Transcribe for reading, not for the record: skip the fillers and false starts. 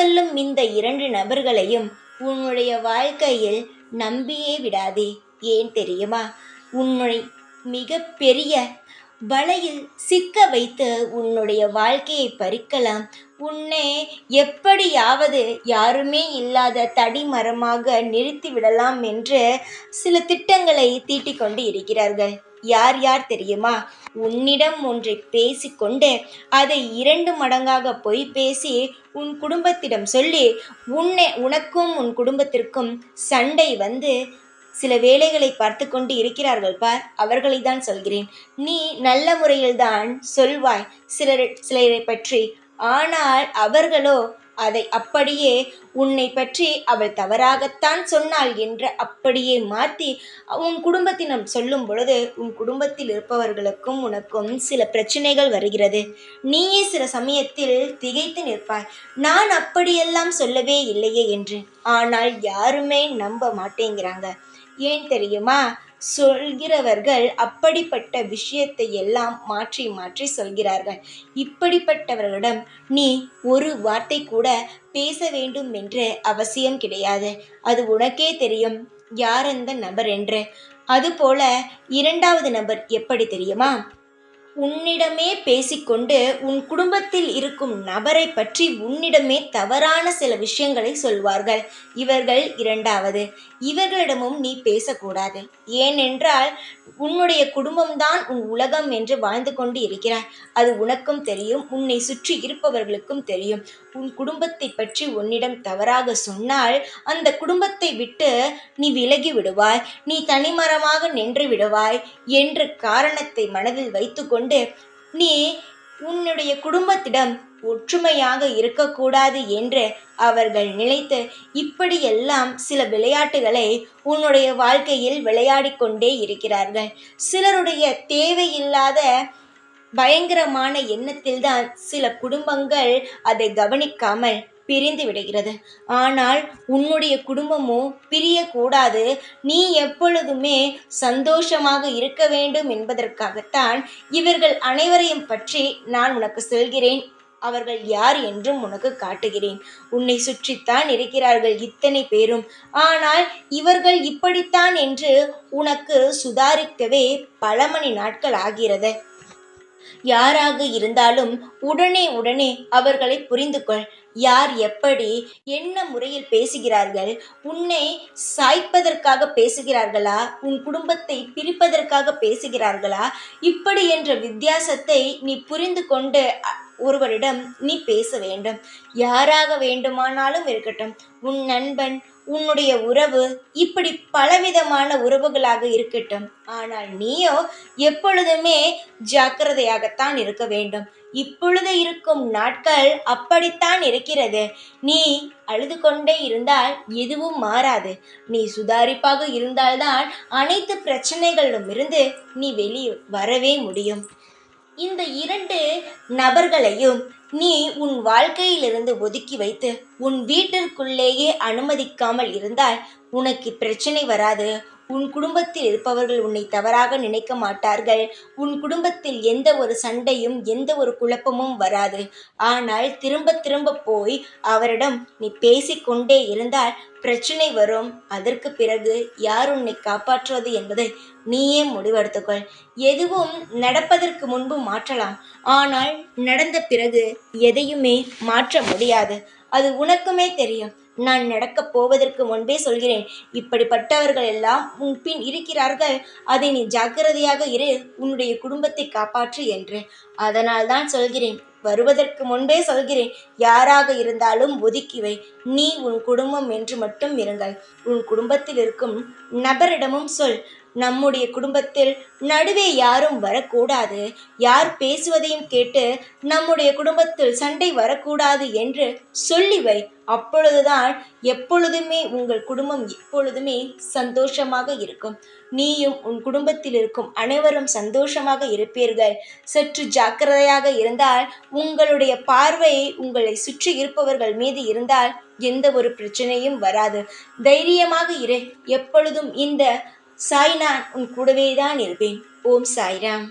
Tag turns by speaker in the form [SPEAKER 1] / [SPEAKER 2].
[SPEAKER 1] சொல்லும் இந்த 2 நபர்களையும் உன்னுடைய வாழ்க்கையில் நம்பியே விடாதே. ஏன் தெரியுமா? உன்னை மிக பெரிய வலையில் சிக்க வைத்து உன்னுடைய வாழ்க்கையை பறிக்கலாம். உன்னை எப்படியாவது யாருமே இல்லாத தடிமரமாக நிறுத்திவிடலாம் என்று சில திட்டங்களை தீட்டிக் கொண்டு இருக்கிறார்கள். யார் யார் தெரியுமா? உன்னிடம் ஒன்றை பேசிக்கொண்டு அதை 2 மடங்காக பொய் பேசி உன் குடும்பத்திடம் சொல்லி உனக்கும் உன் குடும்பத்திற்கும் சண்டை வந்து சில வேலைகளை பார்த்து கொண்டு இருக்கிறார்கள் பார், அவர்களை தான் சொல்கிறேன். நீ நல்ல முறையில்தான் சொல்வாய் சிலரை பற்றி, ஆனால் அவர்களோ அதை அப்படியே உன்னை பற்றி அவள் தவறாகத்தான் சொன்னாள் என்று அப்படியே மாற்றி உன் குடும்பத்தினம் சொல்லும் பொழுது உன் குடும்பத்தில் இருப்பவர்களுக்கும் உனக்கும் சில பிரச்சனைகள் வருகிறது. நீயே சில சமயத்தில் திகைத்து நிற்பாய், நான் அப்படியெல்லாம் சொல்லவே இல்லையே என்று. ஆனால் யாருமே நம்ப மாட்டேங்கிறாங்க. ஏன் தெரியுமா? சொல்கிறவர்கள் அப்படிப்பட்ட விஷயத்தை எல்லாம் மாற்றி மாற்றி சொல்கிறார்கள். இப்படிப்பட்டவர்களிடம் நீ ஒரு வார்த்தை கூட பேச வேண்டும் என்று அவசியம் கிடையாது. அது உனக்கே தெரியும் யார் அந்த நபர் என்று. அதுபோல 2வது நபர் எப்படி தெரியுமா? உன்னிடமே பேசிக்கொண்டு உன் குடும்பத்தில் இருக்கும் நபரை பற்றி உன்னிடமே தவறான சில விஷயங்களை சொல்வார்கள். இவர்கள் 2வது. இவர்களிடமும் நீ பேசக்கூடாது. ஏனென்றால் உன்னுடைய குடும்பம்தான் உன் உலகம் என்று வாழ்ந்து கொண்டு இருக்கிறாய். அது உனக்கும் தெரியும், உன்னை சுற்றி இருப்பவர்களுக்கும் தெரியும். உன் குடும்பத்தை பற்றி உன்னிடம் தவறாக சொன்னால் அந்த குடும்பத்தை விட்டு நீ விலகி விடுவாய், நீ தனிமரமாக நின்று விடுவாய் என்ற காரணத்தை மனதில் வைத்துக்கொண்டு நீ உன்னுடைய குடும்பத்திடம் ஒற்றுமையாக இருக்கக்கூடாது என்று அவர்கள் நினைத்து இப்படியெல்லாம் சில விளையாட்டுகளை உன்னுடைய வாழ்க்கையில் விளையாடிக்கொண்டே இருக்கிறார்கள். சிலருடைய தேவையில்லாத பயங்கரமான எண்ணத்தில்தான் சில குடும்பங்கள் அதை கவனிக்காமல் பிரிந்து விடுகிறது. ஆனால் உன்னுடைய குடும்பமோ பிரியக்கூடாது. நீ எப்பொழுதுமே சந்தோஷமாக இருக்க வேண்டும் என்பதற்காகத்தான் இவர்கள் அனைவரையும் பற்றி நான் உனக்கு சொல்கிறேன். அவர்கள் யார் என்றும் உனக்கு காட்டுகிறேன். உன்னை சுற்றித்தான் இருக்கிறார்கள் இத்தனை பேரும். ஆனால் இவர்கள் இப்படித்தான் என்று உனக்கு சுதாரிக்கவே பல மணி நாட்கள் ஆகிறது. யாராக இருந்தாலும் உடனே அவர்களை புரிந்து கொள். யார் எப்படி என்ன முறையில் பேசுகிறார்கள், உன்னை சாய்ப்பதற்காக பேசுகிறார்களா, உன் குடும்பத்தை பிரிப்பதற்காக பேசுகிறார்களா, இப்படி என்ற வித்தியாசத்தை நீ புரிந்து கொண்டு ஒருவரிடம் நீ பேச வேண்டும். யாராக வேண்டுமானாலும் இருக்கட்டும், உன் நண்பன், உன்னுடைய உறவு, இப்படி பலவிதமான உறவுகளாக இருக்கட்டும். ஆனால் நீயோ எப்பொழுதுமே ஜாக்கிரதையாகத்தான் இருக்க வேண்டும். இப்பொழுது இருக்கும் நாட்கள் அப்படித்தான் இருக்கிறது. நீ அழுது கொண்டே இருந்தால் எதுவும் மாறாது. நீ சுதாரிப்பாக இருந்தால்தான் அனைத்து பிரச்சனைகளிலுமிருந்து நீ வெளியே வரவே முடியும். இந்த 2 நபர்களையும் நீ உன் வாழ்க்கையிலிருந்து ஒதுக்கி வைத்து உன் வீட்டிற்குள்ளேயே அனுமதிக்காமல் இருந்தால் உனக்கு பிரச்சனை வராது. உன் குடும்பத்தில் இருப்பவர்கள் உன்னை தவறாக நினைக்க மாட்டார்கள். உன் குடும்பத்தில் எந்த ஒரு சண்டையும் எந்த ஒரு குழப்பமும் வராது. ஆனால் திரும்ப திரும்ப போய் அவரிடம் நீ பேசிக்கொண்டே இருந்தால் பிரச்சனை வரும். அதற்கு பிறகு யார் உன்னை காப்பாற்றுவது என்பதை நீயே முடிவெடுத்துக்கொள். எதுவும் நடப்பதற்கு முன்பு மாற்றலாம், ஆனால் நடந்த பிறகு எதையுமே மாற்ற முடியாது. அது உனக்குமே தெரியும். நான் நடக்கப் போவதற்கு முன்பே சொல்கிறேன், இப்படிப்பட்டவர்கள் எல்லாம் உன் பின் இருக்கிறார்கள். அதை நீ ஜாக்கிரதையாக இரு, உன்னுடைய குடும்பத்தை காப்பாற்று என்று. அதனால் தான் சொல்கிறேன், வருவதற்கு முன்பே சொல்கிறேன், யாராக இருந்தாலும் ஒதுக்கிவை. நீ உன் குடும்பம் என்று மட்டும் இருங்கள். உன் குடும்பத்தில் இருக்கும் நபரிடமும் சொல், நம்முடைய குடும்பத்தில் நடுவே யாரும் வரக்கூடாது, யார் பேசுவதையும் கேட்டு நம்முடைய குடும்பத்தில் சண்டை வரக்கூடாது என்று சொல்லிவை. அப்பொழுதுதான் எப்பொழுதுமே உங்கள் குடும்பம் எப்பொழுதுமே சந்தோஷமாக இருக்கும். நீயும் உன் குடும்பத்தில் இருக்கும் அனைவரும் சந்தோஷமாக இருப்பீர்கள். சற்று ஜாக்கிரதையாக இருந்தால் உங்களுடைய பார்வை உங்களை சுற்றி இருப்பவர்கள் மீது இருந்தால் எந்த ஒரு பிரச்சனையும் வராது. தைரியமாக இரு. எப்பொழுதும் இந்த சாய்நான் உன் கூடவே தான் இருப்பேன். ஓம் சாய்ராம்.